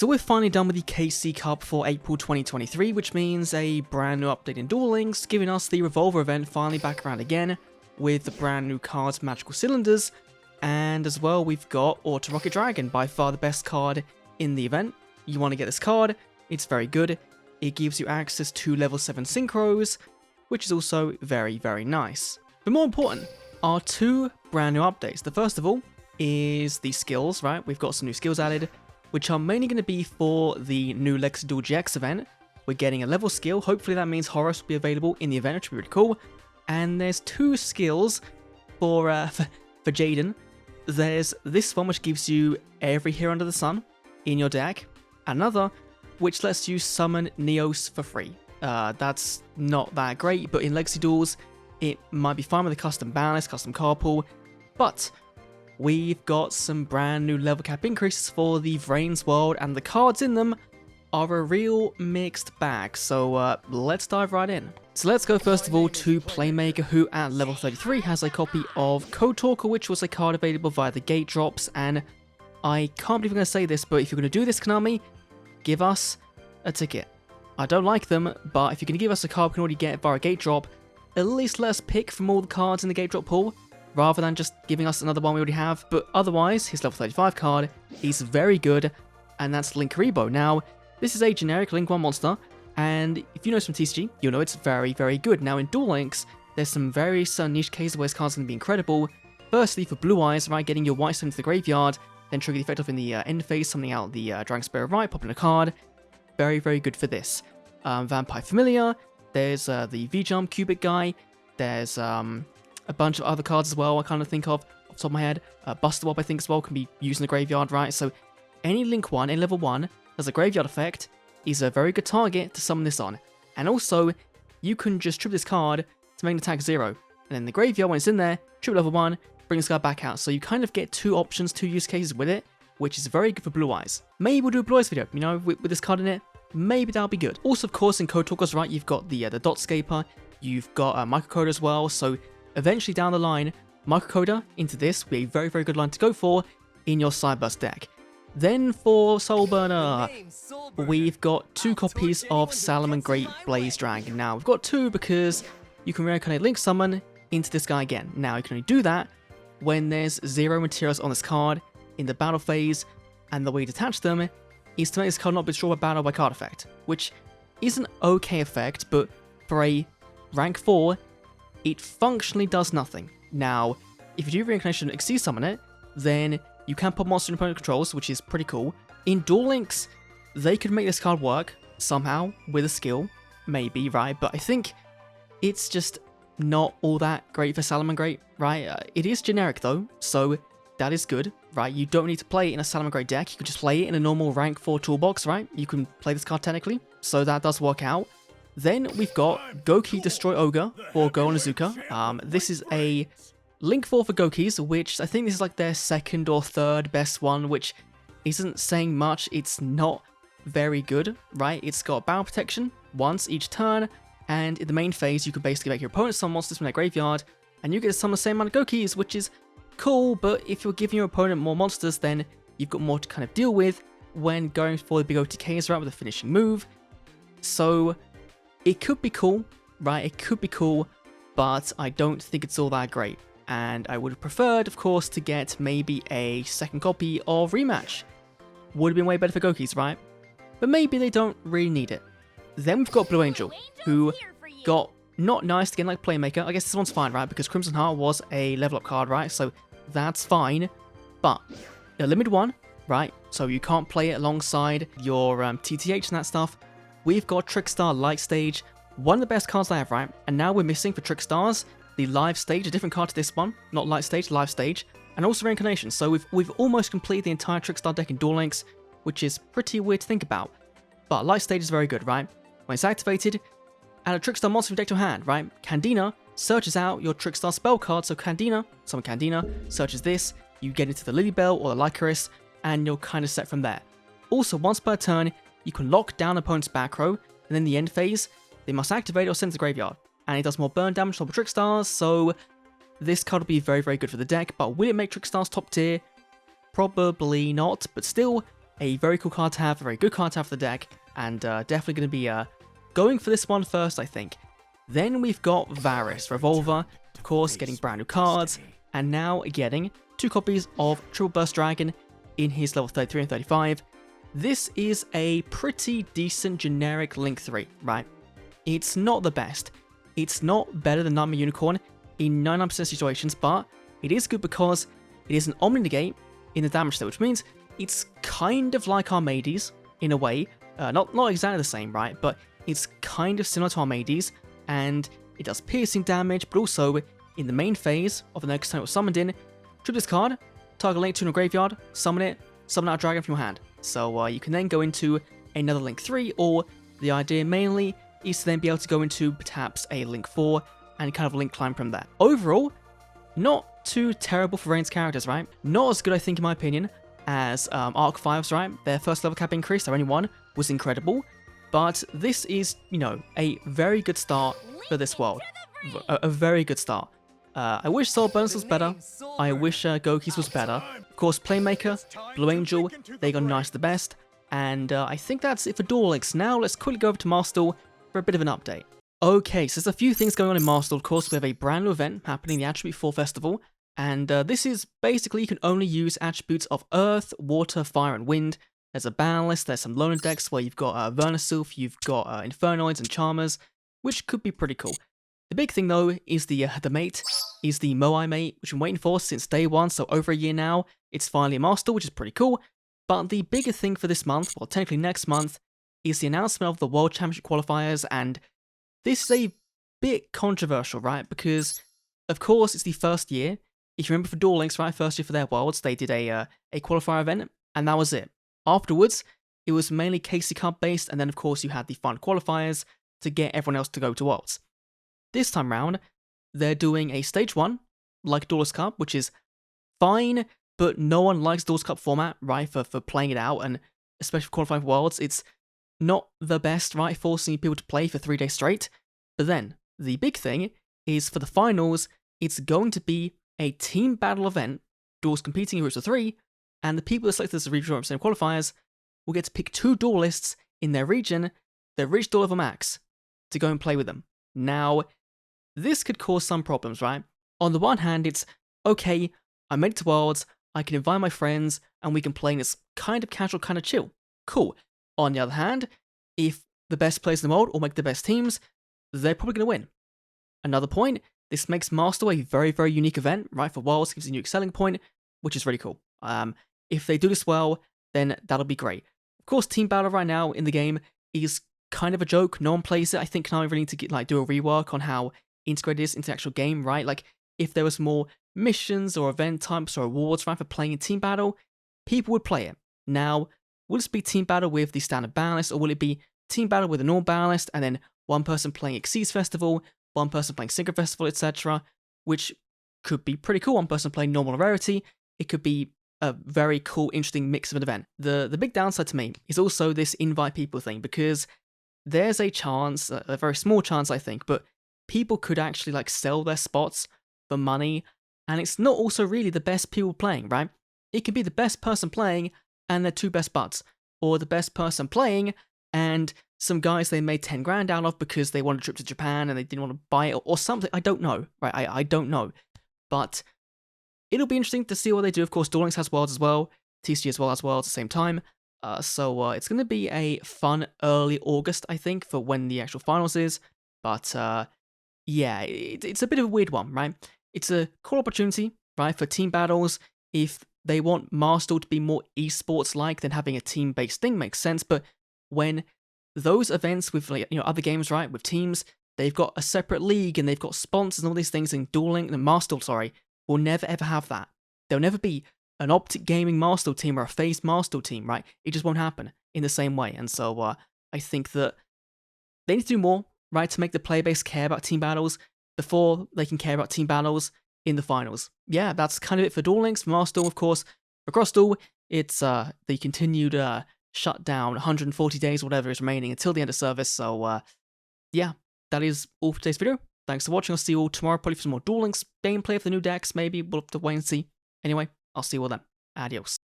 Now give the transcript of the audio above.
So we're finally done with the KC Cup for April 2023, which means a brand new update in Duel Links, giving us the Revolver event finally back around again, with the brand new cards, Magical Cylinders, and as well we've got Auto Rocket Dragon, by far the best card in the event. You want to get this card, it's very good, it gives you access to level 7 synchros, which is also very, very nice. But more important are two brand new updates. The first of all is the skills, right? We've got some new skills added, which are mainly going to be for the new Legacy Duel GX event. We're getting a level skill, hopefully that means Horus will be available in the event, which will be really cool. And there's two skills for Jaden. There's this one which gives you every hero under the sun in your deck, another which lets you summon Neos for free. That's not that great, but in Legacy Duels, it might be fine with a custom ban list, custom card pool, but we've got some brand new level cap increases for the VRAINS world, and the cards in them are a real mixed bag, so let's dive right in. So let's go first of all to Playmaker, who at level 33 has a copy of Code Talker, which was a card available via the gate drops, and I can't believe I'm going to say this, but if you're going to do this, Konami, give us a ticket. I don't like them, but if you're going to give us a card we can already get via a gate drop, at least let us pick from all the cards in the gate drop pool, rather than just giving us another one we already have. But otherwise, his level 35 card is very good, and that's Link Rebo. Now, this is a generic Link 1 monster, and if you know some TCG, you'll know it's very, very good. Now, in Duel Links, there's some very niche cases where this card's going to be incredible. Firstly, for Blue Eyes, right, getting your White Stone into the graveyard, then trigger the effect off in the end phase, summoning out the Dragon Spirit Right, popping a card. Very, very good for this. Vampire Familiar, there's the V-Jump Cubic guy, there's a bunch of other cards as well I kind of think of off the top of my head. Buster Wop I think as well can be used in the graveyard, right? So any Link 1 in level 1 has a graveyard effect is a very good target to summon this on. And also, you can just trip this card to make an attack 0. And then the graveyard, when it's in there, trip level 1, bring this card back out. So you kind of get two options, two use cases with it, which is very good for Blue Eyes. Maybe we'll do a Blue Eyes video, you know, with this card in it. Maybe that'll be good. Also, of course, in Code Talkers, right, you've got the Dotscaper, you've got Microcoder as well, so eventually down the line, Microcoder into this will be a very, very good line to go for in your Cyburst deck. Then for Soulburner, we've got two copies of Salomon Great Blaze Dragon. Now, we've got two because you can reincarnate Link Summon into this guy again. Now, you can only do that when there's 0 materials on this card in the battle phase, and the way to attach them is to make this card not be destroyed by battle by card effect, which is an okay effect, but for a rank 4, it functionally does nothing. Now, if you do reincarnation and Exceed Summon it, then you can put monster in opponent controls, which is pretty cool. In Duel Links, they could make this card work somehow with a skill, maybe, right? But I think it's just not all that great for Salomon Great, right? It is generic though, so that is good, right? You don't need to play it in a Salomon Great deck, you can just play it in a normal rank 4 toolbox, right? You can play this card technically, so that does work out. Then we've got Goki Destroy Ogre for Go and Azuka. This is a Link 4 for Gokis, which I think this is like their second or third best one, which isn't saying much. It's not very good, right? It's got battle protection once each turn, and in the main phase, you can basically make your opponent summon monsters from their graveyard, and you get to summon the same amount of Gokis, which is cool, but if you're giving your opponent more monsters, then you've got more to kind of deal with when going for the big OTKs, right, with a finishing move. So it could be cool, right? It could be cool, but I don't think it's all that great. And I would have preferred, of course, to get maybe a second copy of Rematch. Would have been way better for Gokis, right? But maybe they don't really need it. Then we've got Blue Angel, who got not nice again like Playmaker. I guess this one's fine, right? Because Crimson Heart was a level up card, right? So that's fine. But a limited one, right? So you can't play it alongside your TTH and that stuff. We've got Trickstar Light Stage, one of the best cards I have, right? And now we're missing for Trickstars the Live Stage, a different card to this one, not Light Stage, Live Stage, and also Reincarnation. So we've almost completed the entire Trickstar deck in Duel Links, which is pretty weird to think about. But Light Stage is very good, right? When it's activated, add a Trickstar monster from deck to hand, right? Candina searches out your Trickstar spell card, so Candina, summon Candina, searches this, you get into the Lilybell or the Lycoris, and you're kind of set from there. Also, once per turn, you can lock down opponent's back row, and in the end phase, they must activate or send to the graveyard. And it does more burn damage to Trickstars, so this card will be very, very good for the deck. But will it make Trickstars top tier? Probably not, but still, a very cool card to have, a very good card to have for the deck, and definitely going to be going for this one first, I think. Then we've got VRAINS, Revolver, of course, getting brand new cards, and now getting 2 copies of Triple Burst Dragon in his level 33 and 35. This is a pretty decent generic Link 3, right? It's not the best. It's not better than Nightmare Unicorn in 99% of situations, but it is good because it is an Omni Negate in the damage state, which means it's kind of like Armades in a way. Not exactly the same, right? But it's kind of similar to Armades, and it does piercing damage, but also in the main phase of the next time it was summoned in, trip this card, target Link 2 in a graveyard, summon it, summon out a dragon from your hand. So you can then go into another Link 3, or the idea mainly is to then be able to go into perhaps a Link 4 and kind of Link climb from there. Overall, not too terrible for VRAINS characters, right? Not as good, I think, in my opinion, as Arc 5's, right? Their first level cap increase, their only one, was incredible. But this is, you know, a very good start for this world. A very good start. I wish Soul Bonus was better. I wish Goki's was better. Of course, Playmaker, Blue Angel, they got nice the best. And I think that's it for Duel Links. Now let's quickly go over to Master Duel for a bit of an update. Okay, so there's a few things going on in Master Duel. Of course, we have a brand new event happening, the Attribute 4 Festival. And this is basically you can only use attributes of Earth, Water, Fire, and Wind. There's a ban list, there's some loner decks where you've got Vernisylph, you've got Infernoids and Charmers, which could be pretty cool. The big thing though is the mate, is the Moai mate, which I'm waiting for since day one, so over a year now. It's finally a Master, which is pretty cool. But the bigger thing for this month, well technically next month, is the announcement of the World Championship qualifiers, and this is a bit controversial, right? Because, of course, it's the first year. If you remember for Duel Links, right, first year for their Worlds, they did a qualifier event, and that was it. Afterwards, it was mainly KC Cup based, and then of course you had the final qualifiers to get everyone else to go to Worlds. This time round, they're doing a Stage 1, like Duelist Cup, which is fine, but no one likes Duelist Cup format, right, for playing it out, and especially for qualifying for Worlds, it's not the best, right, forcing people to play for 3 days straight. But then, the big thing is for the finals, it's going to be a team battle event, duels competing in groups of 3, and the people that selected as the regional representative qualifiers will get to pick 2 duelists in their region that reach duel level max to go and play with them. Now, this could cause some problems, right? On the one hand, it's, okay, I made it to Worlds, I can invite my friends, and we can play in this kind of casual, kind of chill. Cool. On the other hand, if the best players in the world all make the best teams, they're probably going to win. Another point, this makes Master a very, very unique event, right? For Worlds, gives a unique selling point, which is really cool. If they do this well, then that'll be great. Of course, Team Battle right now in the game is kind of a joke. No one plays it. I think now I really need to do a rework on how integrated it is into the actual game, right? Like, if there was more missions or event types or awards, right, for playing in Team Battle, people would play it. Now, will this be Team Battle with the standard ban list, or will it be Team Battle with a normal ban list, and then one person playing Exceeds Festival, one person playing Synchro Festival, etc., which could be pretty cool. One person playing normal rarity. It could be a very cool, interesting mix of an event. The big downside to me is also this invite people thing, because there's a chance, a very small chance I think, but people could actually like sell their spots for money, and it's not also really the best people playing, right? It could be the best person playing and their 2 best buds, or the best person playing and some guys they made 10 grand out of because they wanted a trip to Japan and they didn't want to buy it or something. I don't know, right? I don't know, but it'll be interesting to see what they do. Of course, Duel Links has Worlds as well, TCG as well as Worlds at the same time. So it's going to be a fun early August, I think, for when the actual finals is. But yeah, it's a bit of a weird one, right? It's a cool opportunity, right, for team battles. If they want Master to be more esports-like, then having a team-based thing makes sense. But when those events with other games, right, with teams, they've got a separate league and they've got sponsors and all these things. And Dueling and Master, will never ever have that. There'll never be an Optic Gaming Master team or a FaZe Master team, right? It just won't happen in the same way. And so I think that they need to do more, right, to make the player base care about team battles before they can care about team battles in the finals. Yeah, that's kind of it for Duel Links. For Master Duel, of course. Across Duel, it's the continued shutdown, 140 days, whatever is remaining until the end of service. So yeah, that is all for today's video. Thanks for watching. I'll see you all tomorrow, probably for some more Duel Links gameplay for the new decks. Maybe we'll have to wait and see. Anyway, I'll see you all then. Adios.